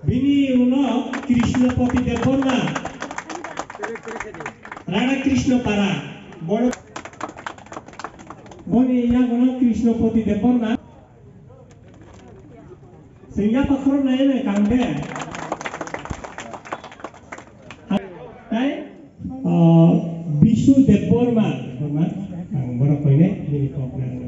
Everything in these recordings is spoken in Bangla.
Bini uno Krishna Pati Deporna Rana Krishna Para Bono Boni yang uno Krishna Pati Deporna sehingga pakron na ini kambe Bisu Deporma berapa ini komplain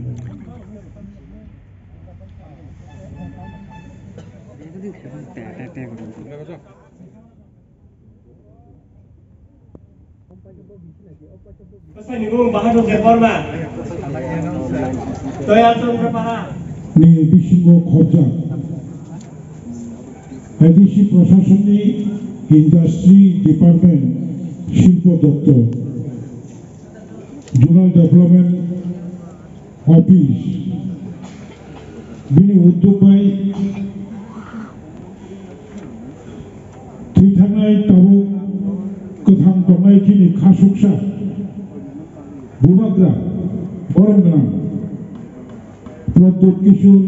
Pasal ni gua bahas untuk reforma. Toyal tu berapa? Ni bisiko khorja. Edisi প্রশাসনী ইন্ডাস্ট্রি ডিপার্টমেন্ট শিল্প দপ্তর জোনাল ডেভেলপমেন্ট অফিস বিনি উদ্যোগ বাই थैथांनाय ताबु गोथां दंनाय खिनि खासुकसा बुबाग्रा बरंगोनां प्रद्युत किशोर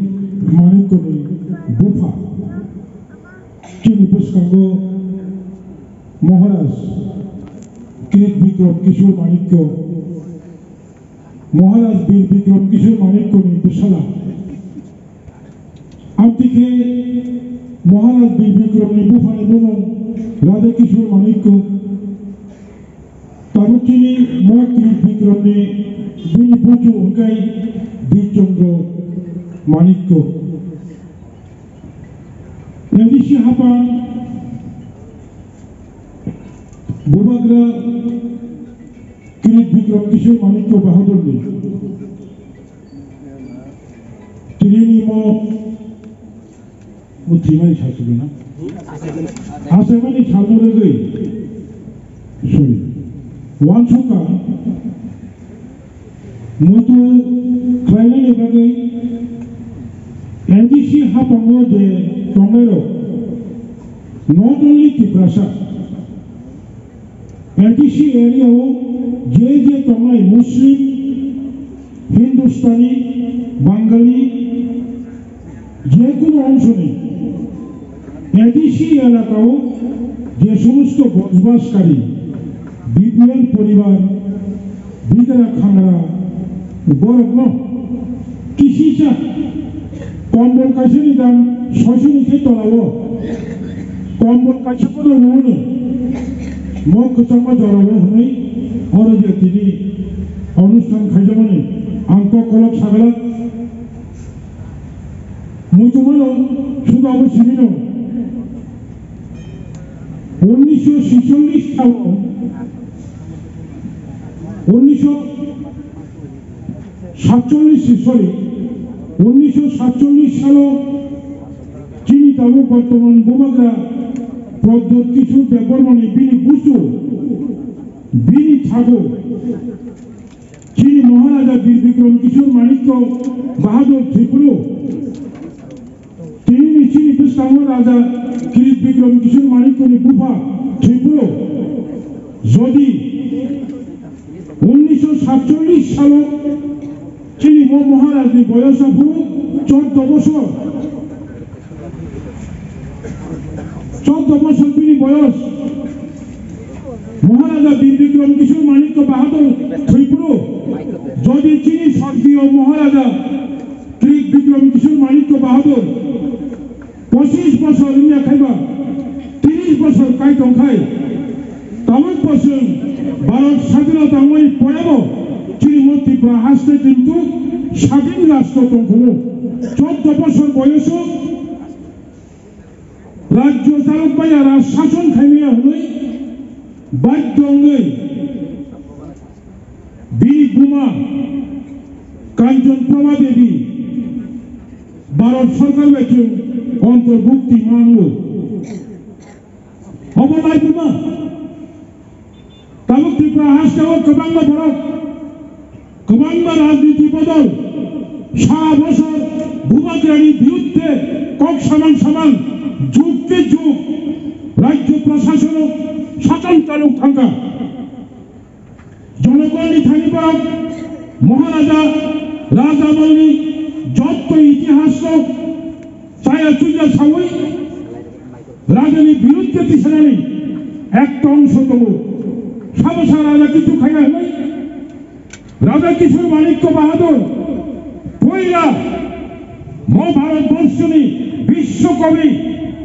मानिकनि बुफा खिनि पुष्कांगो महाराज कृत विक्रम किशोर मानिक्य महाराज वीर विक्रम किशोर मानिक्यनि बुसाला आमतिखे महाराज वीर विक्रमनि बुफानि मुं राधा किशोर मानिक्य तारुचिनी मोहकृत विक्रमनि बिनि बुजु उनकाई बीरचंद्र मानिक्य एदिसि हाबा बुबाग्रा कृत विक्रम किशोर मानिक्य बाहादुरनि तिनि मुथ्रिमानि सासुगोना आसामानि सालमरगै सरि वानसका मुतु खायनायनि बागै एनडीसी हाबाङो जे टंगायरो नट ओनली तिप्रासा एनडीसी एरियाव जे टंगाय मुस्लिम हिंदुस्तानी बांगाली जे कोनो अंश नेই एनडीसी এলাকাও যে সমস্ত বসবাসকারী বিপিএল পরিবার বিগড়া খাংরা বরগ্ন কৃষিচা কম্বল কাছেনি দাম 600 নিচে তলাবো কম্বল কাছে কোনো রুন মুখ চমা জড়াবো হই অরজে তিনি অনুষ্ঠান খাইজমনে আঙ্ক কলক সাগলা মুজুমানো শুধু অবশ্যই 1946 সাল 1947 সাল চিনি তাবু বর্তমান বুবাগ্রা প্রদ্যোত কিছু দেববর্মণি বিনি বুঝু বিনি থাগো চিনি মহারাজা বীর বিক্রম কিশোর মানিক্য বাহাদুর ত্রিপুরো তিনি চিনি পুষ্কাঙ্গ রাজা कृत विक्रम किशोर मानिक्यनि बुफा ত্রিপুরা যদি 1947 সাল চিনি মহারাজনি বয়স হল 14 বছর 14 বছর তিনি বয়স মহারাজা বীর বিক্রম কিশোর মানিক্য বাহাদুর ত্রিপুরা যদি চিনি স্বর্গীয় মহারাজা कृत विक्रम किशोर मानिक्य बाहादुर 25 বছর ইন্ডিয়া খাইবা 30 বছর কাই টংখাই তামক বছর ভারত স্বাধীনতা মই পড়াবো চিনিমতি হাসতে কিন্তু স্বাধীন রাষ্ট্র টংখমু 14 বছর বয়স রাজ্য চালক বাইয়ারা শাসন খাইমিয়া হই বাধ্যঙ্গই বীর বুমা কাঞ্চন প্রভা দেবী ভারত সরকার বেঁচে অন্তর্ভুক্তি মানল অবদায় বুমা তাবুক ত্রিপুরা হাসটাও কবাংলা বরফ কবাংলা রাজনীতি বদল সারা বছর বুবাগ্রানি বিরুদ্ধে কক সমান সমান যুগকে যুগ রাজ্য প্রশাসন শাসন চালক থাকা জনগণই থাকি বরফ মহারাজা রাজাবলী যত ইতিহাস ছায়া চুইয়া সাউই রাজনীতির বিরুদ্ধে দিশানি একটা অংশতম সাবসা রাজা কিছু খাইয়া নাই রাজা কিশোর মানিক্য বাহাদুর কইরা ভারতবর্ষনী বিশ্বকবি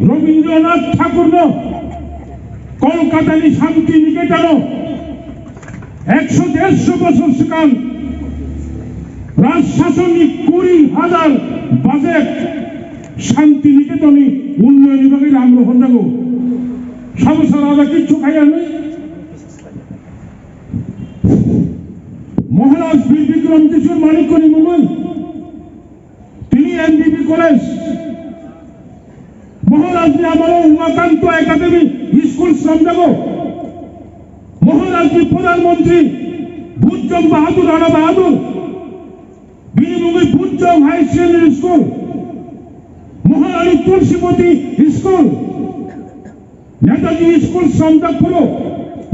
রবীন্দ্রনাথ ঠাকুর কলকাতানি শান্তি নিকেতন 100-150 বছর সেখান রাজশাসনী 20,000 বাজেট শান্তি নিকেতনী উন্নয়ন বিভাগের আগ্রহ থাকো সাবসা রাজা কিচ্ছু খাইয়া নেই মহারাজ বীর বিক্রম কিশোর মানিক্য নিমোই তিনি এমবিবি কলেজ মহারাজ আমার উমাকান্ত একাডেমি স্কুল শ্রমদাগো মহারাজ প্রধানমন্ত্রী বুদ্ধং বাহাদুর রাণা বাহাদুর বিনিমুগী বুদ্ধং হাই সেকেন্ডারি স্কুল মহারানী তুলসীবতী স্কুল নেতাজি স্কুল শ্রমদাগ হলো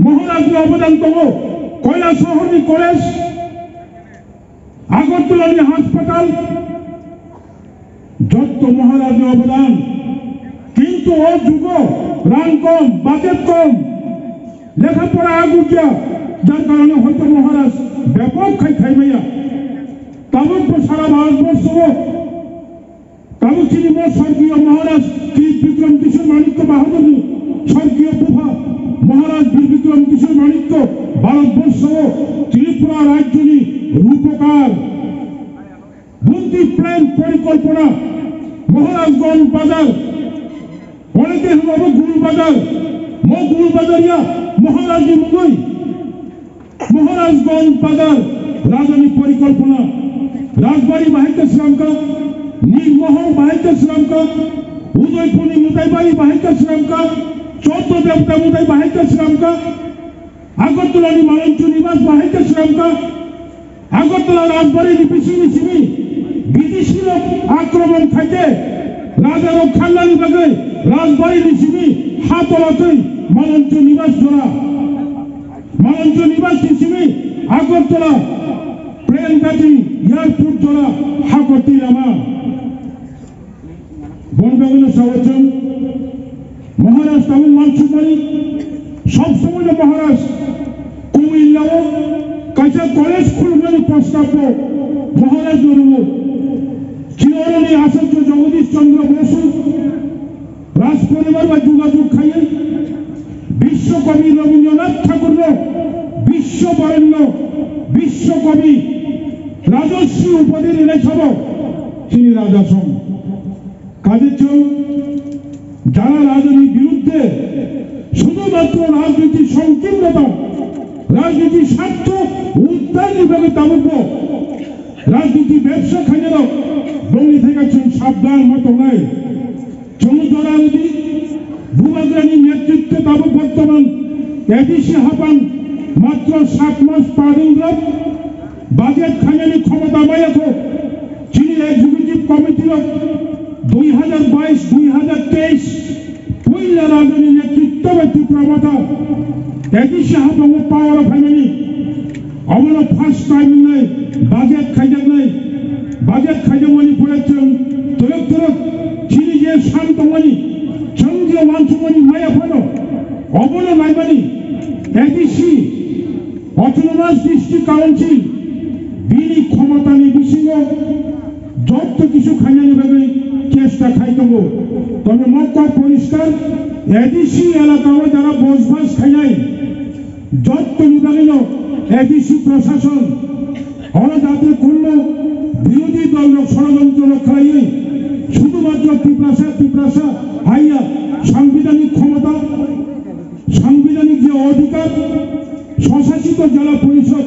মহারাজ অবদান তব কৈলাসহরী কলেজ আগরতলানী হাসপাতাল যত মহারাজ অবদান কিন্তু ও যুগ রান কম বাজেট কম লেখাপড়া আগুয়া যার কারণে হয়তো মহারাজ ব্যাপক খাইমাইয়া তাবুক সারা ভারতবর্ষ তাবুক চিনি স্বর্গীয় মহারাজ বীর বিক্রম কিশোর মানিক্য বাহাদুর স্বর্গীয় প্রভা মহারাজ বীর বিক্রম কিশোর মানিক্য ভারতবর্ষ ত্রিপুরা রাজ্যনী রূপকার বুদ্ধি প্রেম পরিকল্পনা মহারাজগঞ্জ বাজার অনেকে হব গুরু বাজার গুরু বাজারিয়া মহারাজ মুগই মহারাজগঞ্জ বাজার রাজনী পরিকল্পনা রাজবাড়ি বাহিত শ্রীরামকা নীলমহল বাহিত শ্রীরামকা উদয়পুরী মুদাইবাড়ি বাহিত শ্রীরামকা চৌদ্দ দেবতা মুদাই বাহিত শ্রীরামকা আগরতলানী মালঞ্চ নিবাস বাহিত শ্রীরামকা আগরতলা রাজবাড়ি পিছিয়ে সিমি বিদেশি লোক আক্রমণ থাকে রাজার খান্ডানি বাগে রাজবাড়ি নিশিমি হাতলাতেই মালঞ্চ নিবাস জোড়া মালঞ্চ নিবাস নিশিমি আগরতলা প্লেন গাড়ি এয়ারপোর্ট জোড়া হাকতি রামা বনবাগুন সবচম মহারাজ তামিল মানসুমারি সবসময় মহারাজ কুমিল্লাও কাছে কলেজ খুলবেন প্রস্তাব মহারাজ নরব চিররণী আচার্য জগদীশ চন্দ্র বসু রাজ পরিবার বা যোগাযোগ খাইয়ে বিশ্বকবি রবীন্দ্রনাথ ঠাকুর বিশ্ববরেণ্য বিশ্বকবি রাজশ্রী উপাধি এনেছব তিনি রাজা সং কাজের যারা রাজনীতির বিরুদ্ধে শুধুমাত্র রাজনীতির সংকীর্ণতা রাজনীতির স্বার্থ উদ্ধার বিভাগে তাবুক রাজনীতি ব্যবসা খাইয়ে বঙ্গি থেকে সাবধান মতো নাই চমুদরাদি ভূবাগ্রানী নেতৃত্বে তাবুক বর্তমান এডিসি হাপান মাত্র 7 মাস পারিন্দ্র বাজেট খাইয়ানি ক্ষমতা মায়াত চিনি এক্সিকিউটিভ কমিটির 2022-2023 পয়লা রাজনী নেতৃত্ব ত্রিপুরা মাতা এডিসি হাপান পাওয়ার ফাইনালি অবল ফার্স্ট টাইম নাই বাজেট খাইজাক নাই বাজেট খাইজামানি পড়েছেন তরক তরক চিনি যে শান্তমানি চন্দ্র মানসুমানি মায়া ফানো অবল নাইমানি এডিসি অটোনমাস ডিস্ট্রিক্ট কাউন্সিল বিনি ক্ষমতা নিবিসিং যত কিছু খাইয়ানি ভাবে চেষ্টা খাইতব তবে মক্কা পরিষ্কার এডিসি এলাকাও যারা বসবাস খাইয়াই যত বিভাগীয় এডিসি প্রশাসন যাতে কোন বিরোধী দল ষড়যন্ত্র রক্ষাই শুধুমাত্র ত্রিপ্রাসা হাইয়া সাংবিধানিক ক্ষমতা সাংবিধানিক যে অধিকার স্বশাসিত জেলা পরিষদ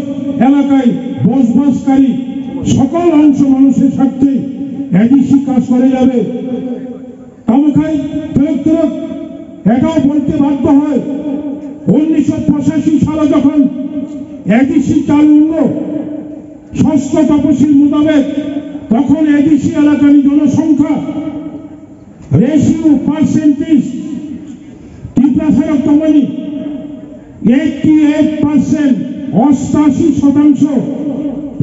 এলাকায় বসবাসকারী সকল অংশ মানুষের স্বার্থে এডিসি কাজ করে যাবে তামুখাই তরক এটাও বলতে বাধ্য হয় 1985 সালে যখন এডিসি চালু হলো ষষ্ঠ তপশিল মোতাবেক তখন এডিসি এলাকার জনসংখ্যা রেশিও পার্সেন্টেজ ত্রিপ্রাসার কমানি 88% 88%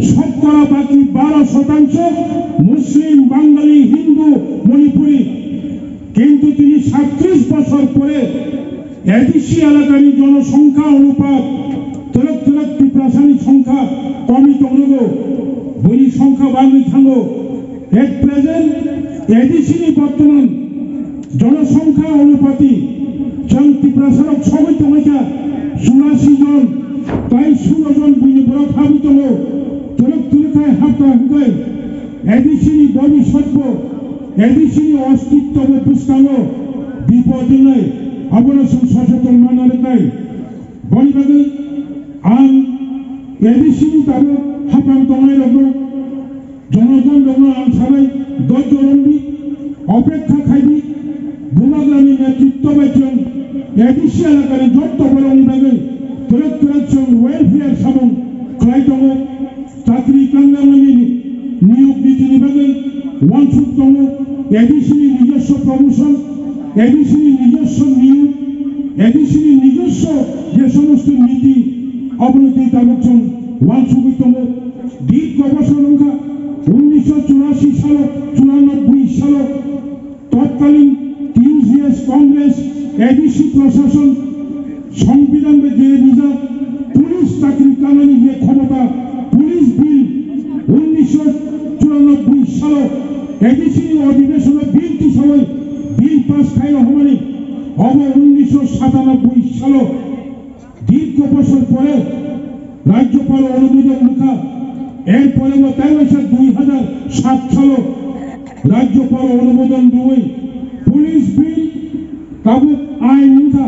শতকরা বাকি 12% মুসলিম বাঙালি হিন্দু মণিপুরি কিন্তু তিনি 37 বছর পরে এডিসি এলাকার জনসংখ্যা অনুপাত তরক তরক ত্রিপ্রাসানিক সংখ্যা কমিত অনুগো বই সংখ্যা বাড়ি থাঙ্গো এট প্রেজেন্ট এডিসি বর্তমান জনসংখ্যা অনুপাতি जों ত্রিপ্রাসারক সবাই তোমাকে 84 জন তাই 16 জন বুঝে বড় খাবি তো তরক তরকায় হাফতা হুকাই এডিসি ভবিষ্যৎ এডিসি অস্তিত্ব পুস্তাঙ্গ বিপদে অবলম্বন সচেতন মানবিকাই বলিবাগে আং এডিসি তাবে হাফাং তমাই রব জনগণ দङ আं সাবাই দজরম্বি অপেক্ষা খাইবি বুমাগ্রামী নেতৃত্ব বাইজন এডিসি এলাকার যত বলং বাগে তরক তরক जों ওয়েলফেয়ার সাবং খাই দङ চাকরি কাঙ্গামানি নিয়োগ নীতিनि বাগে ওয়ানসুক দङ এডিসি নিজস্ব প্রমোশন এডিসি নিজস্ব নিয়োগ এডিসি নিজস্ব যে সমস্ত নীতি অবনতি তাবক जों ওয়ানসুক দङ দীর্ঘ বছর সংখ্যা 1984 সাল 94 সাল তৎকালীন টিউজিএস কংগ্রেস এডিসি প্রশাসন সংবিধান যে নিজা পুলিশ চাকরি কানুনি যে ক্ষমতা পুলিশ বিল 1994 সাল এডিসি অধিবেশনে বিলটি সবাই বিল পাস খাই হমানি অব 1997 সাল দীর্ঘ বছর পরে রাজ্যপাল অনুমোদন লেখা এরপরে 2007 সাল রাজ্যপাল অনুমোদন দুই পুলিশ বিল কাবুক আইন লেখা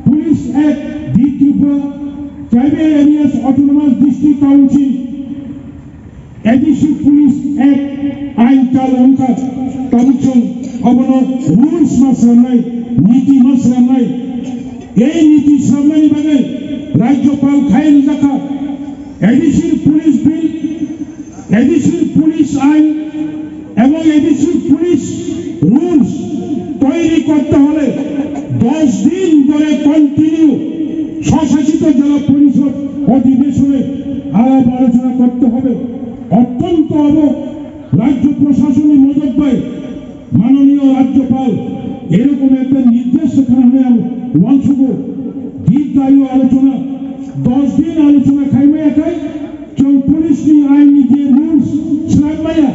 police act the Tripura tribal areas autonomous district council ADC police act আইন চালু লেখা কাবুক অবন রুলস মাসরামনাই নীতি মাসরামনাই এই নীতি সামলানি বাগে রাজ্যপাল খাইন জাকা এডিসির পুলিশ বিল এডিসির পুলিশ আইন এবং এডিসির পুলিশ রুলস তৈরি করতে হলে 10 দিন ধরে কন্টিনিউ স্বশাসিত জেলা পরিষদ অধিবেশনে আলাপ আলোচনা করতে হবে অত্যন্ত রাজ্য প্রশাসনিক মদত পায় মাননীয় রাজ্যপাল এরকম একটা নির্দেশ এখানে ওয়ানসুক দীর্ঘায়ু আলোচনা 10 দিন আলোচনা খাইবে একাই जों पुलिसनि आइननि जे रुल्स सालायबाया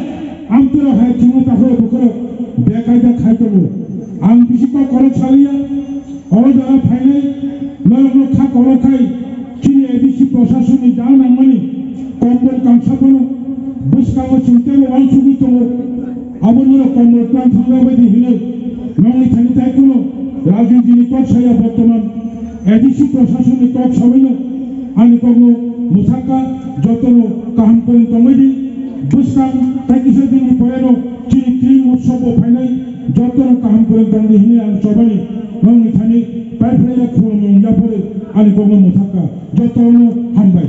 आमतरा हाय थिमता हो बखरो बेकायदा खायदो आं बिसिको खरच सालिया अजारा फाइनाय नरनो खा करखाय चिनि एडिसि प्रशासननि दान नांमानि कम्बल कांसाफोनो बुसकाङो चिन्तेबो वानसुगि दङ आबनिरो कम्बल प्लान थांगा बायदि हिनै नंनि थानि ताइकुनो राजनीतिनि कक्षाया बर्तमान एडिसि प्रशासननि कक्ष साबायनो आंनि कगनो मुसाका যতন কাহাম করে কমেডি বুসকাম তাইকিসে দিন পরেনো চিনি ক্রিম উৎসব ফাইনাই যতন কাহাম করে দন্দি হিনে আন সবানি নংনি থানি পাইফ্রাইয়া খুন মঙ্গা পরে আনি কগনো মুসাকা যতন হামবাই